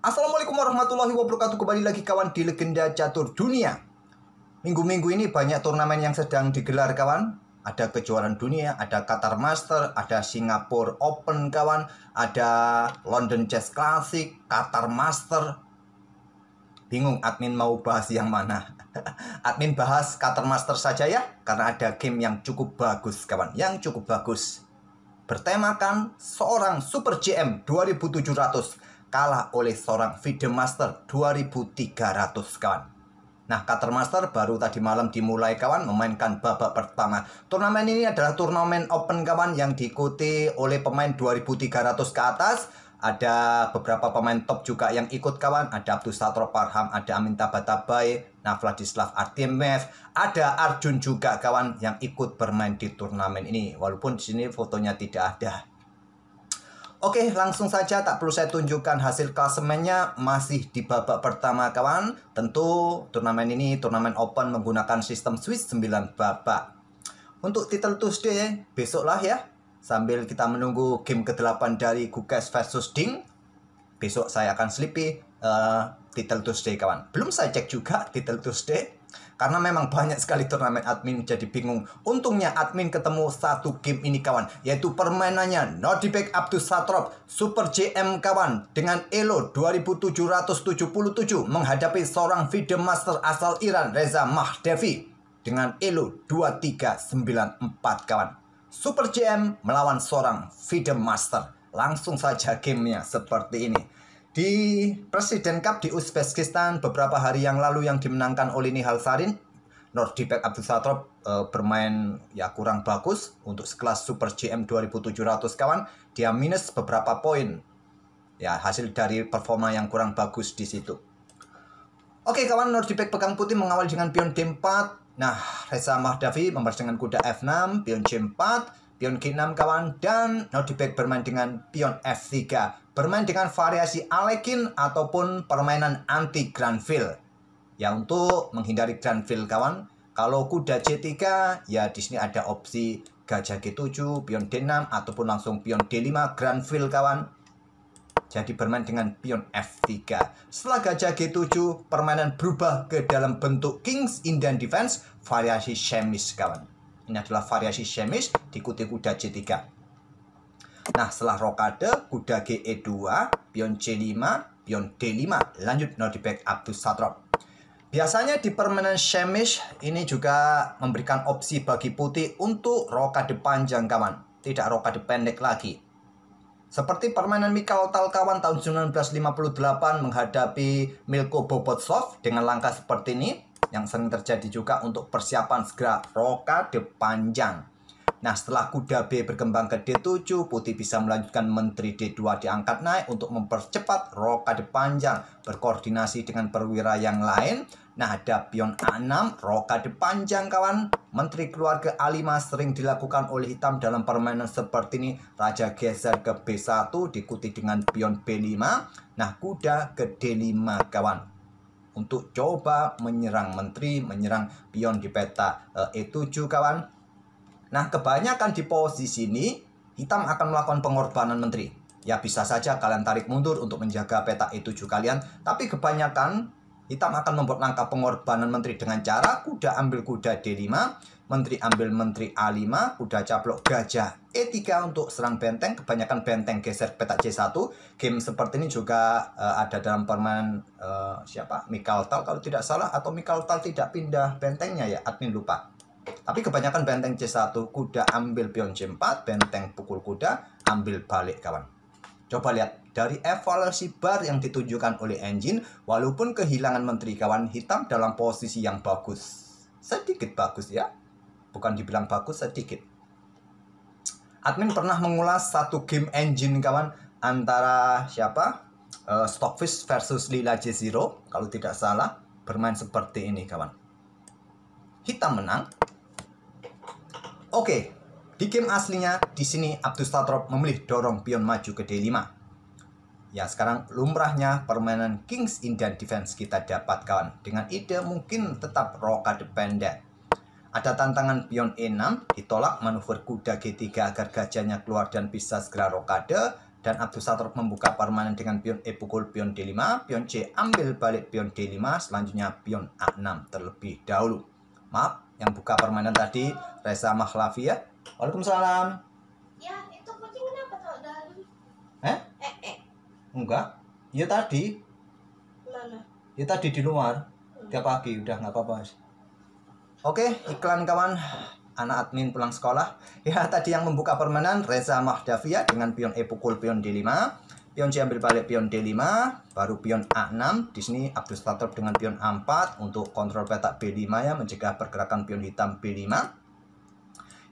Assalamualaikum warahmatullahi wabarakatuh. Kembali lagi kawan di Legenda Catur Dunia. Minggu-minggu ini banyak turnamen yang sedang digelar kawan. Ada kejuaraan dunia, ada Qatar Master, ada Singapore Open kawan, ada London Chess Classic, Qatar Master. Bingung admin mau bahas yang mana. Admin bahas Qatar Master saja ya, karena ada game yang cukup bagus kawan, yang cukup bagus. Bertemakan seorang Super GM 2700 kalah oleh seorang FIDE Master 2300 kawan. Nah, Qatar Master baru tadi malam dimulai kawan, memainkan babak pertama. Turnamen ini adalah turnamen open kawan yang diikuti oleh pemain 2300 ke atas. Ada beberapa pemain top juga yang ikut kawan. Ada Abdus Satrob Parham, ada Amin Tabatabai, nah Vladislav Artemiev, ada Arjun juga kawan yang ikut bermain di turnamen ini. Walaupun di sini fotonya tidak ada. Oke, langsung saja, tak perlu saya tunjukkan hasil klasemennya, masih di babak pertama kawan. Tentu turnamen ini turnamen open menggunakan sistem Swiss 9 babak. Untuk title Tuesday besoklah ya, sambil kita menunggu game ke-8 dari Gukesh versus Ding. Besok saya akan selipi title Tuesday kawan. Belum saya cek juga title Tuesday, karena memang banyak sekali turnamen, admin jadi bingung. Untungnya admin ketemu satu game ini kawan, yaitu permainannya Nordibek Abdus Satrob Super GM kawan dengan elo 2777 menghadapi seorang FIDE Master asal Iran Reza Mahdevi dengan elo 2394 kawan. Super GM melawan seorang FIDE Master. Langsung saja gamenya seperti ini. Di Presiden Cup di Uzbekistan beberapa hari yang lalu yang dimenangkan oleh Nihal Sarin, Nordibek Abdus Satrob bermain ya kurang bagus untuk sekelas Super GM 2700 kawan. Dia minus beberapa poin. Ya, hasil dari performa yang kurang bagus di situ. Oke kawan, Nordibek pegang putih mengawal dengan pion D4. Nah, Reza Mahdevi membalas dengan kuda F6, pion C4, pion G6 kawan, dan Nordibek bermain dengan pion F3. Bermain dengan variasi Alekhine ataupun permainan anti Granville. Ya, untuk menghindari Granville kawan, kalau kuda C3 ya di sini ada opsi gajah G7, pion D6 ataupun langsung pion D5 Granville kawan. Jadi bermain dengan pion F3. Setelah gajah G7, permainan berubah ke dalam bentuk King's Indian Defense variasi Chemis kawan. Ini adalah variasi Chemis diikuti kuda C3. Nah, setelah rokade, kuda GE2, pion C5, pion D5. Lanjut Nordibek Abdus Satrob. Biasanya di permainan Chemis ini juga memberikan opsi bagi putih untuk rokade panjang kawan, tidak rokade pendek lagi. Seperti permainan Mikhail Tal kawan tahun 1958 menghadapi Milko Bobotsov dengan langkah seperti ini, yang sering terjadi juga untuk persiapan segera rokade panjang. Nah, setelah kuda B berkembang ke D7, putih bisa melanjutkan menteri D2 diangkat naik untuk mempercepat rokade panjang, berkoordinasi dengan perwira yang lain. Nah, ada pion A6, rokade panjang kawan. Menteri keluar ke A5 sering dilakukan oleh hitam dalam permainan seperti ini. Raja geser ke B1, diikuti dengan pion B5. Nah, kuda ke D5 kawan. Untuk coba menyerang menteri, menyerang pion di peta E7 kawan. Nah, kebanyakan di posisi ini, hitam akan melakukan pengorbanan menteri. Ya, bisa saja kalian tarik mundur untuk menjaga peta E7 kalian. Tapi kebanyakan, hitam akan membuat langkah pengorbanan menteri dengan cara kuda ambil kuda D5, menteri ambil menteri A5, kuda caplok gajah E3 untuk serang benteng. Kebanyakan benteng geser peta C1. Game seperti ini juga ada dalam permainan Mikhail Tal kalau tidak salah. Atau Mikhail Tal tidak pindah bentengnya ya, admin lupa. Tapi kebanyakan benteng C1, kuda ambil pion C4, benteng pukul kuda, ambil balik kawan. Coba lihat, dari evaluasi bar yang ditunjukkan oleh engine, walaupun kehilangan menteri kawan, hitam dalam posisi yang bagus. Sedikit bagus ya, bukan dibilang bagus, sedikit. Admin pernah mengulas satu game engine kawan, antara Stockfish versus Lila J0, kalau tidak salah, bermain seperti ini kawan. Hitam menang. Oke, di game aslinya di sini Abdus Satrob memilih dorong pion maju ke D5. Ya, sekarang lumrahnya permainan King's Indian Defense kita dapat kawan. Dengan ide mungkin tetap rokade pendek. Ada tantangan pion E6, ditolak manuver kuda G3 agar gajahnya keluar dan bisa segera rokade. Dan Abdus Satrop membuka permainan dengan pion E pukul pion D5, pion C ambil balik pion D5, selanjutnya pion A6 terlebih dahulu. Maaf, yang buka permainan tadi Reza Mahlavia. Waalaikumsalam. Ya, itu kucing kenapa tahu dari? Enggak. Ya tadi. Mana? Ya tadi di luar. Tiap pagi udah nggak apa-apa. Oke, iklan kawan. Anak admin pulang sekolah. Ya, tadi yang membuka permainan Reza Mahlavia dengan pion E pukul pion D5, pion C ambil balik pion D5, baru pion A6. Di sini Abdus Satrop dengan pion A4 untuk kontrol petak B5 ya, mencegah pergerakan pion hitam B5.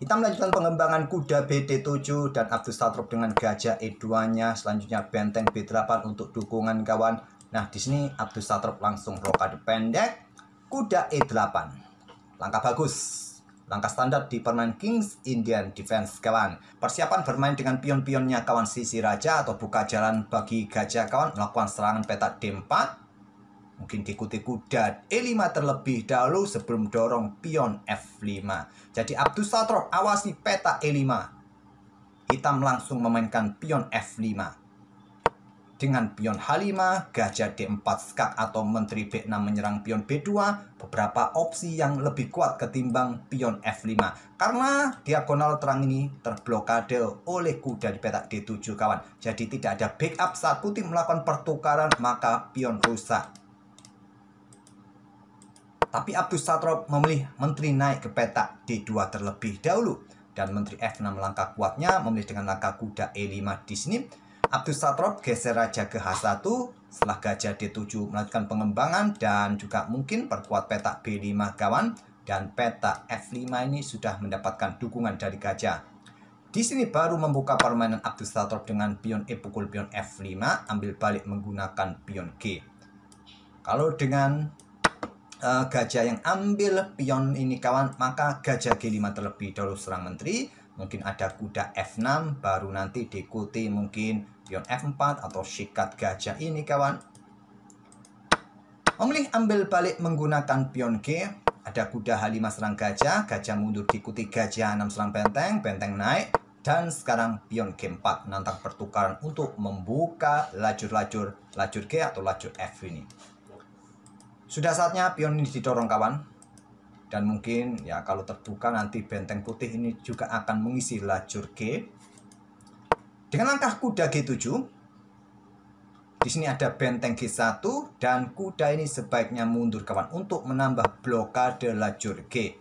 Hitam melanjutkan pengembangan kuda BD7 dan Abdus Satrop dengan gajah E2-nya, selanjutnya benteng B8 untuk dukungan kawan. Nah, di sini Abdus Satrop langsung rokade pendek, kuda E8. Langkah bagus. Langkah standar di permainan Kings Indian Defense kawan. Persiapan bermain dengan pion-pionnya kawan, sisi raja atau buka jalan bagi gajah kawan, melakukan serangan petak D4. Mungkin diikuti kuda E5 terlebih dahulu sebelum dorong pion F5. Jadi Abdus Satrop awasi petak E5. Hitam langsung memainkan pion F5. Dengan pion H5, gajah D4 skak atau menteri B6 menyerang pion B2, beberapa opsi yang lebih kuat ketimbang pion F5. Karena diagonal terang ini terblokade oleh kuda di petak D7 kawan. Jadi tidak ada backup saat putih melakukan pertukaran, maka pion rusak. Tapi Abdus Satrop memilih menteri naik ke petak D2 terlebih dahulu. Dan menteri F6 langkah kuatnya memilih dengan langkah kuda E5 di sini. Abdus Satrop geser raja ke H1 setelah gajah D7 melanjutkan pengembangan dan juga mungkin perkuat petak B5 kawan, dan petak F5 ini sudah mendapatkan dukungan dari gajah. Di sini baru membuka permainan Abdus Satrop dengan pion E pukul pion F5, ambil balik menggunakan pion G. Kalau dengan gajah yang ambil pion ini kawan, maka gajah G5 terlebih dahulu serang menteri. Mungkin ada kuda F6, baru nanti diikuti mungkin pion F4 atau sikat gajah ini kawan. Memilih ambil balik menggunakan pion G. Ada kuda H5 serang gajah, gajah mundur diikuti gajah 6 serang benteng, benteng naik. Dan sekarang pion G4 menantang pertukaran untuk membuka lajur G atau lajur F ini. Sudah saatnya pion ini didorong kawan. Dan mungkin ya kalau terbuka nanti benteng putih ini juga akan mengisi lajur G. Dengan langkah kuda G7. Di sini ada benteng G1 dan kuda ini sebaiknya mundur kawan untuk menambah blokade lajur G.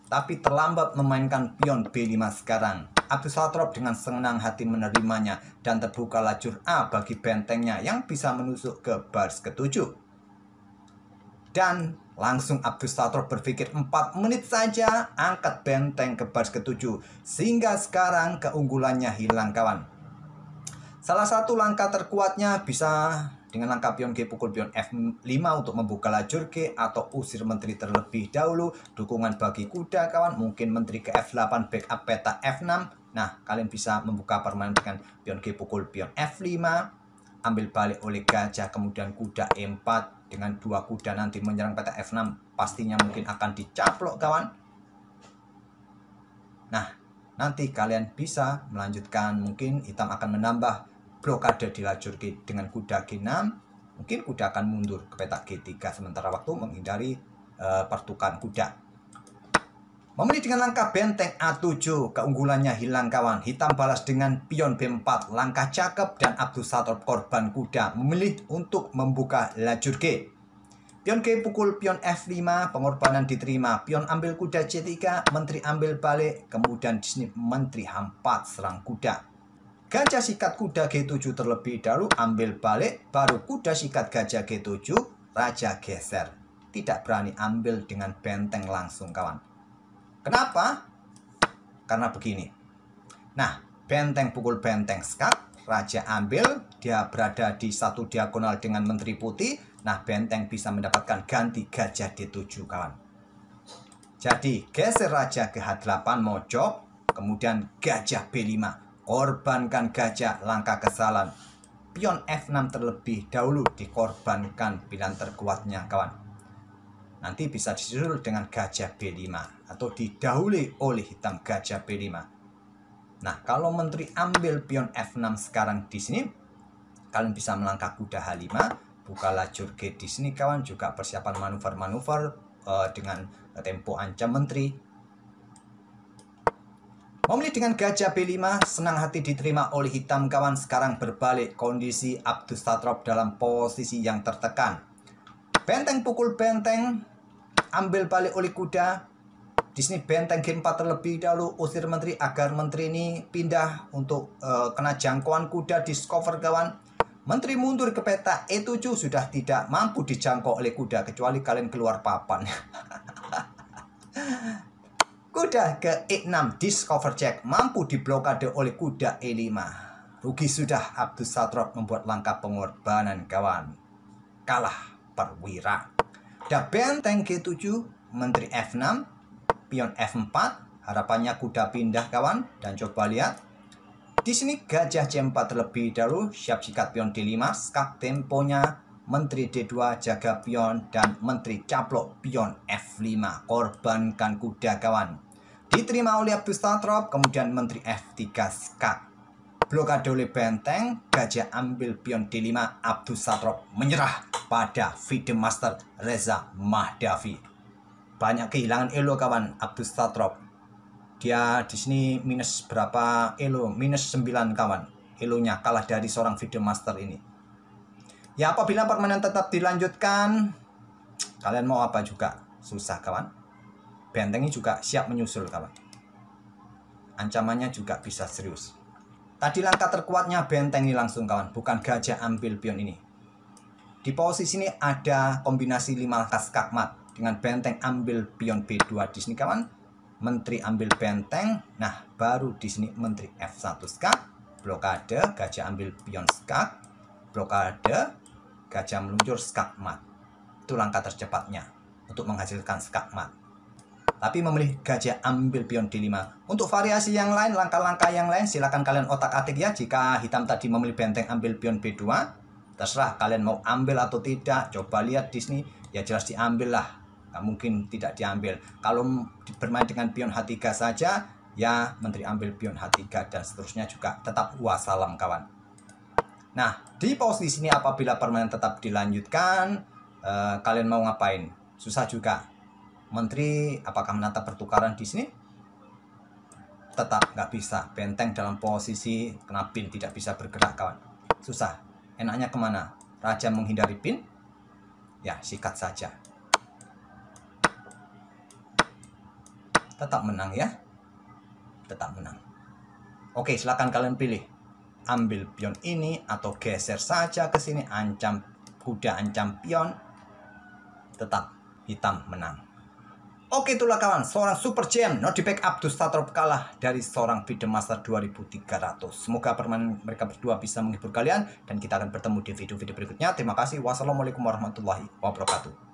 Tapi terlambat memainkan pion B5 sekarang. Abdus Satrop dengan senang hati menerimanya dan terbuka lajur A bagi bentengnya yang bisa menusuk ke baris ke-7. Dan langsung Abdus Satrop berpikir 4 menit saja angkat benteng ke baris ke-7. Sehingga sekarang keunggulannya hilang kawan. Salah satu langkah terkuatnya bisa dengan langkah pion G pukul pion F5 untuk membuka lajur G atau usir menteri terlebih dahulu. Dukungan bagi kuda kawan, mungkin menteri ke F8 backup peta F6. Nah, kalian bisa membuka permainan dengan pion G pukul pion F5. Ambil balik oleh gajah, kemudian kuda E4. Dengan dua kuda nanti menyerang petak F6, pastinya mungkin akan dicaplok kawan. Nah, nanti kalian bisa melanjutkan, mungkin hitam akan menambah blokade di lajur G dengan kuda G6. Mungkin kuda akan mundur ke petak G3 sementara waktu menghindari pertukaran kuda. Memilih dengan langkah benteng A7, keunggulannya hilang kawan. Hitam balas dengan pion B4, langkah cakep, dan Abdus Satrop korban kuda memilih untuk membuka lajur G. Pion G pukul pion F5, pengorbanan diterima. Pion ambil kuda C3, menteri ambil balik, kemudian di sini menteri H4 serang kuda. Gajah sikat kuda G7 terlebih dahulu, ambil balik, baru kuda sikat gajah G7, raja geser. Tidak berani ambil dengan benteng langsung kawan. Kenapa? Karena begini. Nah, benteng pukul benteng skak, raja ambil, dia berada di satu diagonal dengan menteri putih. Nah, benteng bisa mendapatkan ganti gajah D7 kawan. Jadi, geser raja ke H8 mojok, kemudian gajah B5. Korbankan gajah, langkah kesalahan. Pion F6 terlebih dahulu dikorbankan pilihan terkuatnya kawan. Nanti bisa disusul dengan gajah B5 atau didahului oleh hitam gajah B5. Nah, kalau menteri ambil pion F6 sekarang di sini, kalian bisa melangkah kuda H5, buka lajur G di sini kawan, juga persiapan manuver-manuver dengan tempo ancam menteri. Memilih dengan gajah B5, senang hati diterima oleh hitam kawan. Sekarang berbalik kondisi Abdusatrop dalam posisi yang tertekan. Benteng pukul benteng, ambil balik oleh kuda. Di sini benteng G4 terlebih dahulu, usir menteri agar menteri ini pindah untuk kena jangkauan kuda discover kawan. Menteri mundur ke peta E7 sudah tidak mampu dijangkau oleh kuda kecuali kalian keluar papan. Kuda ke E6 discover check, mampu diblokade oleh kuda E5. Rugi sudah, Abdusatrop membuat langkah pengorbanan kawan. Kalah perwira. Dan benteng G7, menteri F6, pion F4, harapannya kuda pindah kawan. Dan coba lihat, di sini gajah C4 terlebih dahulu, siap sikat pion D5, skak temponya, menteri D2 jaga pion, dan menteri caplok pion F5, korbankan kuda kawan. Diterima oleh Abdusatrop, kemudian menteri F3 skak, blokade oleh benteng, gajah ambil pion D5, Abdusatrop menyerah pada Fidemaster Reza Mahdavi. Banyak kehilangan elo kawan Abdusatrop. Dia di sini minus berapa elo? Minus 9 kawan. Elonya kalah dari seorang Fidemaster ini. Ya, apabila permainan tetap dilanjutkan, kalian mau apa juga susah kawan. Bentengnya juga siap menyusul kawan. Ancamannya juga bisa serius. Tadi langkah terkuatnya benteng ini langsung kawan, bukan gajah ambil pion ini. Di posisi ini ada kombinasi 5 langkah skak mat. Dengan benteng ambil pion B2 di sini kawan, menteri ambil benteng. Nah, baru di sini menteri F1 skak, blokade, gajah ambil pion skak, blokade, gajah meluncur skak mat. Itu langkah tercepatnya untuk menghasilkan skak mat. Tapi memilih gajah ambil pion D5. Untuk variasi yang lain, langkah-langkah yang lain silakan kalian otak-atik ya. Jika hitam tadi memilih benteng ambil pion B2, terserah kalian mau ambil atau tidak. Coba lihat di sini, ya jelas diambil lah. Nggak mungkin tidak diambil. Kalau bermain dengan pion H3 saja, ya menteri ambil pion H3 dan seterusnya juga tetap wassalam kawan. Nah, di posisi ini apabila permainan tetap dilanjutkan, kalian mau ngapain? Susah juga. Menteri apakah menata pertukaran di sini? Tetap nggak bisa. Benteng dalam posisi kena pin, tidak bisa bergerak kawan. Susah. Enaknya kemana? Raja menghindari pin? Ya, sikat saja. Tetap menang ya. Tetap menang. Oke, silakan kalian pilih. Ambil pion ini atau geser saja ke sini, ancam kuda, ancam pion. Tetap hitam menang. Oke, itulah kawan, seorang super gem Nodibek Abdusatrop kalah dari seorang Fidemaster 2300. Semoga permainan mereka berdua bisa menghibur kalian dan kita akan bertemu di video-video berikutnya. Terima kasih. Wassalamualaikum warahmatullahi wabarakatuh.